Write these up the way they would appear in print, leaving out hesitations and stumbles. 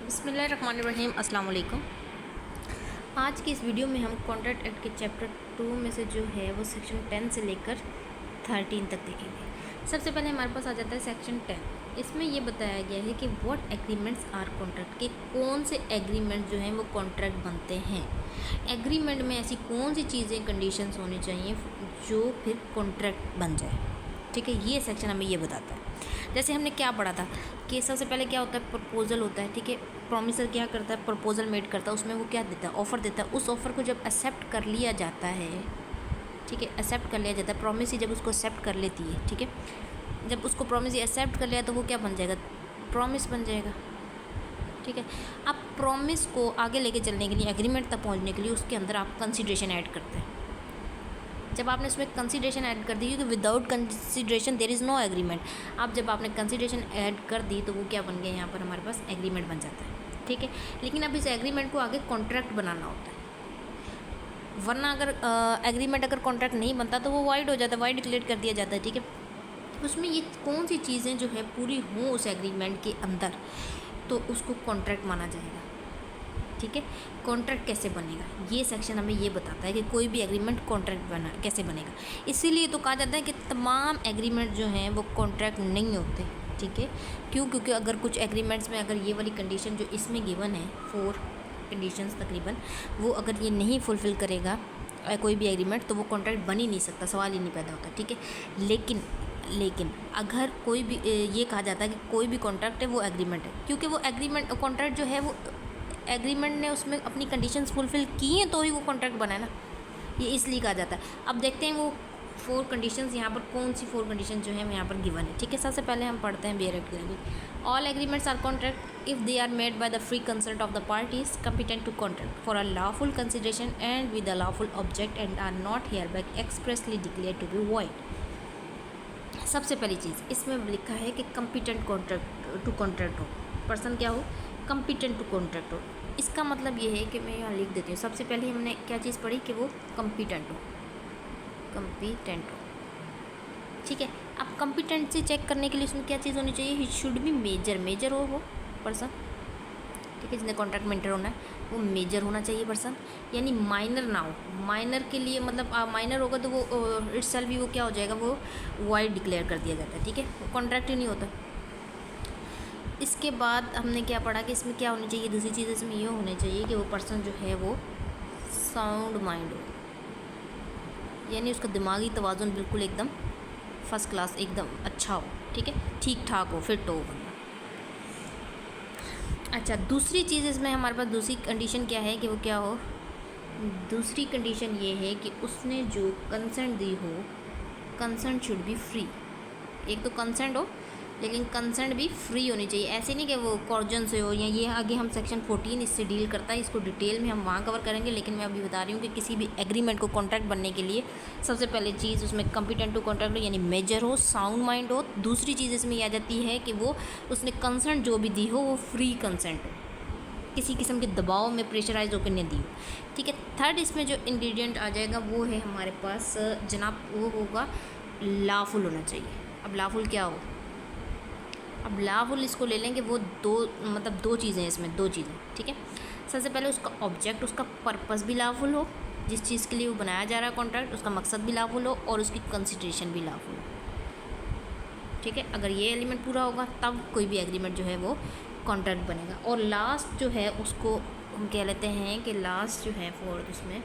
बिस्मिल्लाहिर्रहमानिर्रहीम अस्सलाम वालेकुम। आज की इस वीडियो में हम कॉन्ट्रैक्ट एक्ट के चैप्टर 2 में से जो है वो सेक्शन 10 से लेकर 13 तक देखेंगे। सबसे पहले हमारे पास आ जाता है सेक्शन 10। इसमें ये बताया गया है कि व्हाट एग्रीमेंट्स आर कॉन्ट्रैक्ट, के कौन से एग्रीमेंट जो हैं वो कॉन्ट्रैक्ट बनते हैं। एग्रीमेंट में ऐसी कौन सी चीज़ें कंडीशंस होनी चाहिए जो फिर कॉन्ट्रैक्ट बन जाए। ठीक है, ये सेक्शन हमें ये बताता है। जैसे हमने क्या पढ़ा था कि सबसे पहले क्या होता है, प्रपोजल होता है। ठीक है, प्रॉमिसर क्या करता है, प्रपोजल मेड करता है, उसमें वो क्या देता है, ऑफ़र देता है। उस ऑफ़र को जब एक्सेप्ट कर लिया जाता है, ठीक है, एक्सेप्ट कर लिया जाता है, प्रॉमिस ही जब उसको एक्सेप्ट कर लेती है, ठीक है, जब उसको प्रॉमिस ही एक्सेप्ट कर लिया तो वो क्या बन जाएगा, प्रॉमिस बन जाएगा। ठीक है, अब प्रॉमिस को आगे लेके चलने के लिए, एग्रीमेंट तक पहुंचने के लिए उसके अंदर आप कंसिडरेशन ऐड करते हैं। जब आपने उसमें कंसिडरेशन ऐड कर दी, क्योंकि without consideration there is no agreement. अब जब आपने कंसिडरेशन ऐड कर दी तो वो क्या बन गया, यहाँ पर हमारे पास एग्रीमेंट बन जाता है। ठीक है, लेकिन अब इस एग्रीमेंट को आगे कॉन्ट्रैक्ट बनाना होता है, वरना अगर एग्रीमेंट अगर कॉन्ट्रैक्ट नहीं बनता तो वो वाइड हो जाता है, वाइड डिक्लेयर कर दिया जाता है। ठीक है, उसमें ये कौन सी चीज़ें जो है पूरी हों उस एग्रीमेंट के अंदर तो उसको कॉन्ट्रैक्ट माना जाएगा। ठीक है, कॉन्ट्रैक्ट कैसे बनेगा, ये सेक्शन हमें ये बताता है कि कोई भी एग्रीमेंट कॉन्ट्रैक्ट बना कैसे बनेगा। इसीलिए तो कहा जाता है कि तमाम एग्रीमेंट जो हैं वो कॉन्ट्रैक्ट नहीं होते। ठीक है, क्यों, क्योंकि अगर कुछ एग्रीमेंट्स में अगर ये वाली कंडीशन जो इसमें गिवन है, 4 कंडीशंस तकरीबन, वो अगर ये नहीं फुलफ़िल करेगा कोई भी एग्रीमेंट तो वो कॉन्ट्रैक्ट बन ही नहीं सकता, सवाल ही नहीं पैदा होता। ठीक है, लेकिन अगर कोई भी ये कहा जाता है कि कोई भी कॉन्ट्रैक्ट है वो एग्रीमेंट है, क्योंकि वो एग्रीमेंट कॉन्ट्रैक्ट जो है वो एग्रीमेंट ने उसमें अपनी कंडीशंस फुलफ़िल की हैं तो ही वो कॉन्ट्रैक्ट बना है ना, ये इसलिए कहा जाता है। अब देखते हैं वो 4 कंडीशंस यहाँ पर कौन सी 4 कंडीशन जो है यहाँ पर गिवन है। ठीक है, सबसे पहले हम पढ़ते हैं बेयर एक्ट की language. All agreements are contract if they are made by the free consent of the parties competent to contract for a lawful consideration and with a lawful object and are not hereby expressly declare to be void. सबसे पहली चीज़ इसमें लिखा है कि competent contract to contract हो, person क्या हो, कॉम्पिटेंट टू कॉन्ट्रैक्ट हो। इसका मतलब ये है कि मैं यहाँ लिख देती हूँ। सबसे पहले हमने क्या चीज़ पढ़ी कि वो कॉम्पिटेंट हो, कॉम्पिटेंट हो। ठीक है, अब कॉम्पिटेंसी चेक करने के लिए उसमें क्या चीज़ होनी चाहिए, ही शुड बी मेजर हो वो पर्सन। ठीक है, जिसने कॉन्ट्रैक्ट में एंटर होना है वो मेजर होना चाहिए पर्सन, यानी माइनर ना हो। माइनर के लिए मतलब माइनर होगा तो वो इटसेल्फ भी वो क्या हो जाएगा, वो वाइड डिक्लेयर कर दिया जाता है। ठीक है, कॉन्ट्रैक्ट ही नहीं होता। इसके बाद हमने क्या पढ़ा कि इसमें क्या होनी चाहिए, दूसरी चीज़ इसमें ये होनी चाहिए कि वो पर्सन जो है वो साउंड माइंड हो, यानी उसका दिमागी तवाज़ुन बिल्कुल एकदम फर्स्ट क्लास, एकदम अच्छा हो। ठीक है, ठीक ठाक हो, फिट हो बंदा। अच्छा, दूसरी चीज़ इसमें हमारे पास दूसरी कंडीशन क्या है कि वो क्या हो, दूसरी कंडीशन ये है कि उसने जो कंसेंट दी हो, कंसेंट शुड बी फ्री। एक तो कंसेंट हो लेकिन कंसेंट भी फ्री होनी चाहिए, ऐसे नहीं कि वो कॉर्जन से हो, या ये आगे हम सेक्शन 14 इससे डील करता है, इसको डिटेल में हम वहाँ कवर करेंगे। लेकिन मैं अभी बता रही हूँ कि किसी भी एग्रीमेंट को कॉन्ट्रैक्ट बनने के लिए सबसे पहले चीज़ उसमें कॉम्पिटेंट टू कॉन्ट्रैक्ट हो, यानी मेजर हो, साउंड माइंड हो। दूसरी चीज़ इसमें आ जाती है कि वो उसने कंसेंट जो भी दी हो वो फ्री कंसेंट हो, किसी किस्म के दबाव में प्रेशराइज होकर नहीं दी हो। ठीक है, थर्ड इसमें जो इंग्रेडिएंट आ जाएगा वो है हमारे पास जनाब, वो होगा लॉफुल होना चाहिए। अब लॉफुल क्या हो, अब लॉफुल इसको ले लेंगे, वो दो चीज़ें हैं इसमें, दो चीज़ें। ठीक है, सबसे पहले उसका ऑब्जेक्ट, उसका पर्पस भी लॉफुल हो, जिस चीज़ के लिए वो बनाया जा रहा है कॉन्ट्रैक्ट, उसका मकसद भी लॉफुल हो और उसकी कंसिडरेशन भी लॉफुल हो। ठीक है, अगर ये एलिमेंट पूरा होगा तब कोई भी एग्रीमेंट जो है वो कॉन्ट्रैक्ट बनेगा। और लास्ट जो है उसको हम कह लेते हैं कि लास्ट जो है फोर्थ उसमें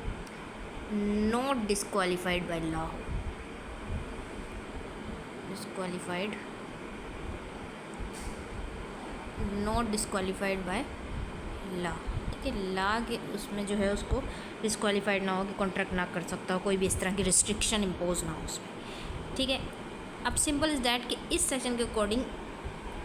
not disqualified by law, disqualified, not disqualified by law. ठीक है, लॉ के उसमें जो है उसको डिस्क्वालीफाइड ना हो कि कॉन्ट्रैक्ट ना कर सकता हो, कोई भी इस तरह की रिस्ट्रिक्शन इम्पोज ना हो उसमें। ठीक है, अब सिंपल इज़ दैट कि इस सेशन के अकॉर्डिंग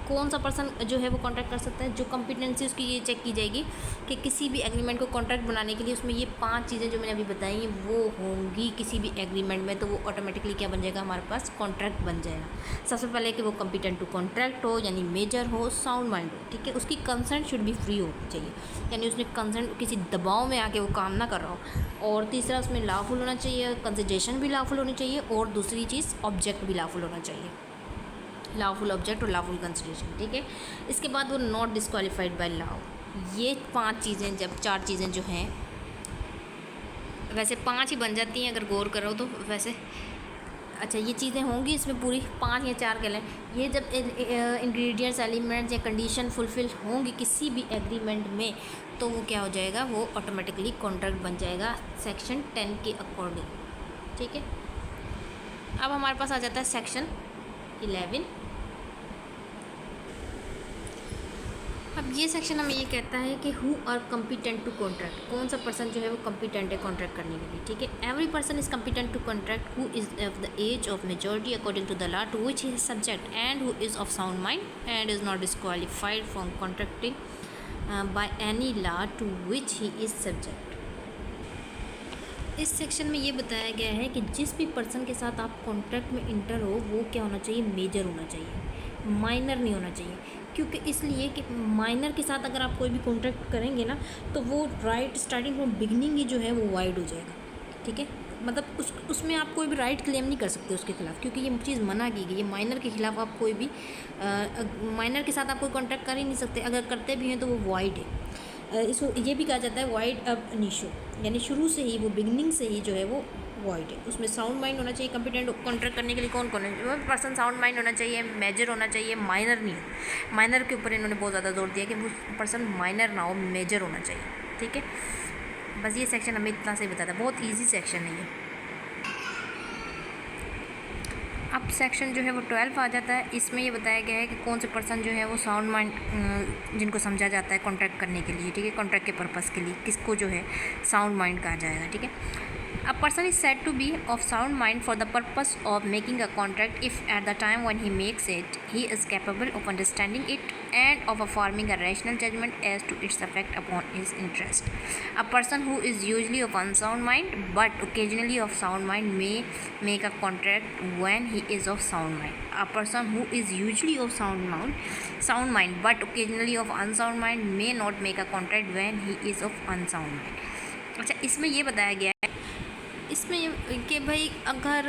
कौन सा पर्सन जो है वो कॉन्ट्रैक्ट कर सकता है, जो कॉम्पिटेंसी उसकी ये चेक की जाएगी कि किसी भी एग्रीमेंट को कॉन्ट्रैक्ट बनाने के लिए उसमें ये 5 चीज़ें जो मैंने अभी बताई हैं वो होंगी किसी भी एग्रीमेंट में, तो वो ऑटोमेटिकली क्या बन जाएगा, हमारे पास कॉन्ट्रैक्ट बन जाएगा। सबसे पहले कि वो कॉम्पिटेंट टू कॉन्ट्रैक्ट हो, यानी मेजर हो, साउंड माइंड हो। ठीक है, उसकी कंसेंट शुड बी फ्री होनी चाहिए, यानी उसने कंसेंट किसी दबाव में आके वो काम ना कर रहा हो। और तीसरा उसमें लॉफुल होना चाहिए, कंसिडरेशन भी लॉफुल होनी चाहिए, और दूसरी चीज़ ऑब्जेक्ट भी लॉफुल होना चाहिए, लॉफुल ऑब्जेक्ट और लॉफुल कंसिडरेशन। ठीक है, इसके बाद वो नॉट डिस्क्वालीफाइड बाय लॉ, ये 5 चीज़ें, जब 4 चीज़ें जो हैं, वैसे 5 ही बन जाती हैं अगर गौर करो तो, वैसे अच्छा ये चीज़ें होंगी इसमें पूरी 5 या 4 कह लें। ये जब इंग्रेडिएंट्स, एलिमेंट्स या कंडीशन फुलफ़िल होंगी किसी भी एग्रीमेंट में, तो वो क्या हो जाएगा, वो ऑटोमेटिकली कॉन्ट्रैक्ट बन जाएगा सेक्शन 10 के अकॉर्डिंग। ठीक है, अब हमारे पास आ जाता है सेक्शन 11। अब ये सेक्शन हमें ये कहता है कि who are competent to contract, कौन सा पर्सन जो है वो कम्पिटेंट है कॉन्ट्रैक्ट करने के लिए। ठीक है, every person is competent to contract who is of the age of majority according to the law to which he is subject and who is of sound mind and is not disqualified from contracting by any law to which he is subject. इस section में ये बताया गया है कि जिस भी person के साथ आप कॉन्ट्रैक्ट में इंटर हो वो क्या होना चाहिए, मेजर होना चाहिए, माइनर नहीं होना चाहिए। क्योंकि इसलिए कि माइनर के साथ अगर आप कोई भी कॉन्ट्रैक्ट करेंगे ना, तो वो राइट स्टार्टिंग फ्रॉम बिगनिंग ही जो है वो वाइड हो जाएगा। ठीक है, मतलब उसमें आप कोई भी राइट क्लेम नहीं कर सकते उसके खिलाफ, क्योंकि ये चीज़ मना की गई है। माइनर के खिलाफ आप कोई भी माइनर के साथ आप कोई कॉन्ट्रैक्ट कर ही नहीं सकते, अगर करते भी हैं तो वो वाइड है। इसको ये भी कहा जाता है वाइड अब इनिशियो, यानी शुरू से ही वो बिगनिंग से ही जो है वो वाइड है। उसमें साउंड माइंड होना चाहिए। कंपिटेंट कॉन्ट्रैक्ट करने के लिए कौन कौन है, पर्सन साउंड माइंड होना चाहिए, मेजर होना चाहिए, माइनर नहीं हो। माइनर के ऊपर इन्होंने बहुत ज़्यादा जोर दिया कि वो पर्सन माइनर ना हो, मेजर होना चाहिए। ठीक है, बस ये सेक्शन हमें इतना से बताता है, बहुत ईजी सेक्शन है ये। अब सेक्शन जो है वो 12 आ जाता है। इसमें ये बताया गया है कि कौन से पर्सन जो है वो साउंड माइंड जिनको समझा जाता है कॉन्ट्रैक्ट करने के लिए। ठीक है, कॉन्ट्रैक्ट के पर्पज़ के लिए किसको जो है साउंड माइंड कहा जाएगा। ठीक है, a person is said to be of sound mind for the purpose of making a contract if at the time when he makes it he is capable of understanding it and of forming a rational judgment as to its effect upon his interest. A person who is usually of unsound mind but occasionally of sound mind may make a contract when he is of sound mind. A person who is usually of sound mind but occasionally of unsound mind may not make a contract when he is of unsound mind. अच्छा, इसमें ये बताया गया है इसमें कि भाई अगर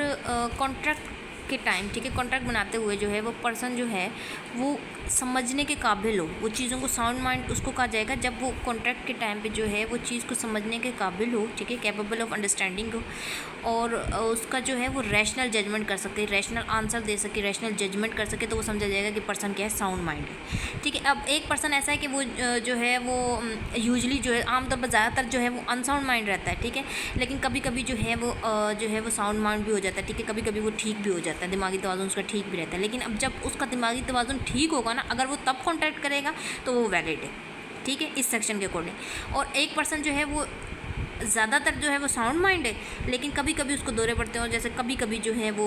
कॉन्ट्रैक्ट के टाइम, ठीक है, कॉन्ट्रैक्ट बनाते हुए जो है वो पर्सन जो है वो समझने के काबिल हो, वो चीज़ों को साउंड माइंड उसको कहा जाएगा जब वो कॉन्ट्रैक्ट के टाइम पे जो है वो चीज़ को समझने के काबिल हो। ठीक है, कैपेबल ऑफ अंडरस्टैंडिंग हो, और उसका जो है वो रैशनल जजमेंट कर सके, रैशनल आंसर दे सके, रैशनल जजमेंट कर सके, तो वो समझा जाएगा कि पर्सन क्या है, साउंड माइंड है। ठीक है, अब एक पर्सन ऐसा है कि वो जो है वो यूजली जो है आमतौर पर ज़्यादातर जो है वो अनसाउंड माइंड रहता है। ठीक है, लेकिन कभी कभी जो है वो साउंड माइंड भी हो जाता है। ठीक है, कभी कभी वो ठीक भी हो जाता है, दिमागी तवाज़ुन उसका ठीक भी रहता है। लेकिन अब जब उसका दिमागी तवाज़ुन ठीक होगा ना, अगर वो तब कॉन्टैक्ट करेगा तो वो वैलिड है। ठीक है, इस सेक्शन के अकॉर्डिंग। और एक पर्सन जो है वो ज़्यादातर जो है वो साउंड माइंड है, लेकिन कभी कभी उसको दौरे पड़ते हो, जैसे कभी कभी जो है वो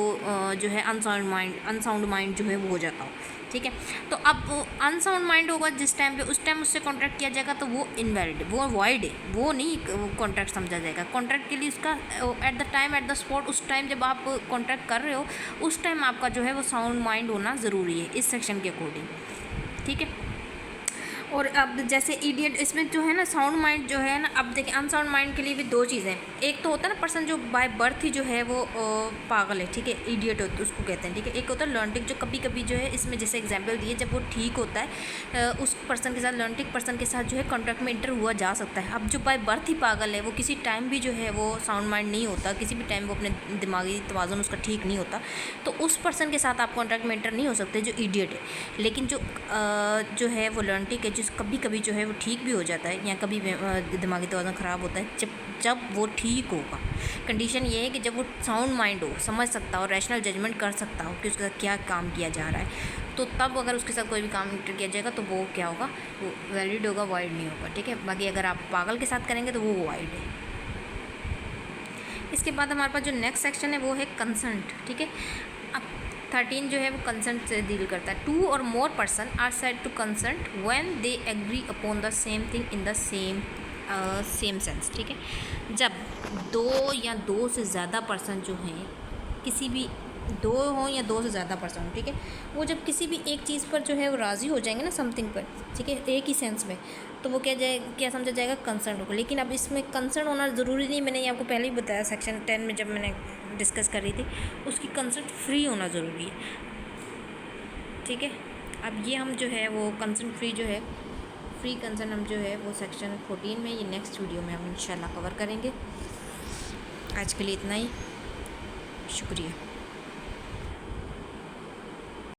जो है अनसाउंड माइंड जो है वो हो जाता हो। ठीक है, तो अब अनसाउंड माइंड होगा जिस टाइम पे, उस टाइम उससे कॉन्ट्रैक्ट किया जाएगा तो वो इनवैलिड, वो वाइड है, वो नहीं कॉन्ट्रैक्ट समझा जाएगा। कॉन्ट्रैक्ट के लिए उसका at the time, at the spot, उस टाइम जब आप कॉन्ट्रैक्ट कर रहे हो उस टाइम आपका जो है वो साउंड माइंड होना ज़रूरी है इस सेक्शन के अकॉर्डिंग। ठीक है, और अब जैसे इडियट, इसमें जो है ना साउंड माइंड जो है ना, अब देखिए अनसाउंड माइंड के लिए भी दो चीज़ें, एक तो होता है ना पर्सन जो बाय बर्थ ही जो है वो पागल है। ठीक है, इडियट होता है उसको कहते हैं। ठीक है, एक होता है लर्निंग जो कभी कभी जो है, इसमें जैसे एग्जांपल दिए, जब वो ठीक होता है उस पर्सन के साथ, लर्निंग पर्सन के साथ जो है कॉन्ट्रैक्ट में इंटर हुआ जा सकता है। अब जो बाय बर्थ ही पागल है, वो किसी टाइम भी जो है वो साउंड माइंड नहीं होता, किसी भी टाइम वो अपने दिमागी तवाज़ुन उसका ठीक नहीं होता, तो उस पर्सन के साथ आप कॉन्ट्रैक्ट में इंटर नहीं हो सकते जो इडियट है। लेकिन जो है वो लर्निंग है, जिस कभी कभी जो है वो ठीक भी हो जाता है, या कभी दिमागी तवाज़ुन ख़राब होता है, जब वो ठीक होगा। कंडीशन ये है कि जब वो साउंड माइंड हो, समझ सकता हो, रैशनल जजमेंट कर सकता हो कि उसके साथ क्या काम किया जा रहा है, तो तब अगर उसके साथ कोई भी काम किया जाएगा तो वो क्या होगा, वो वैलिड होगा, वाइड नहीं होगा। ठीक है, बाकी अगर आप पागल के साथ करेंगे तो वो वाइड है। इसके बाद हमारे पास जो नेक्स्ट सेक्शन है वो है कंसेंट। ठीक है, अब 13 जो है वो कंसेंट से डील करता है। 2 और more person are said to consent when they agree upon the same thing in the same sense. ठीक है, जब 2 या 2 से ज़्यादा पर्सन जो हैं, किसी भी 2 हों या 2 से ज़्यादा पर्सन हो, ठीक है, वो जब किसी भी एक चीज़ पर जो है वो राज़ी हो जाएंगे ना, समथिंग पर, ठीक है, एक ही सेंस में, तो वो क्या समझा जाएगा, कंसर्न होगा। लेकिन अब इसमें कंसर्न होना ज़रूरी नहीं, मैंने ये आपको पहले ही बताया सेक्शन 10 में जब मैंने डिस्कस कर रही थी, उसकी कंसर्न फ्री होना ज़रूरी है। ठीक है, अब ये हम जो है वो कंसर्न फ्री जो है फ्री कंसर्न हम जो है वो सेक्शन 14 में, ये नेक्स्ट वीडियो में हम इंशाल्लाह कवर करेंगे। आज के लिए इतना ही, शुक्रिया।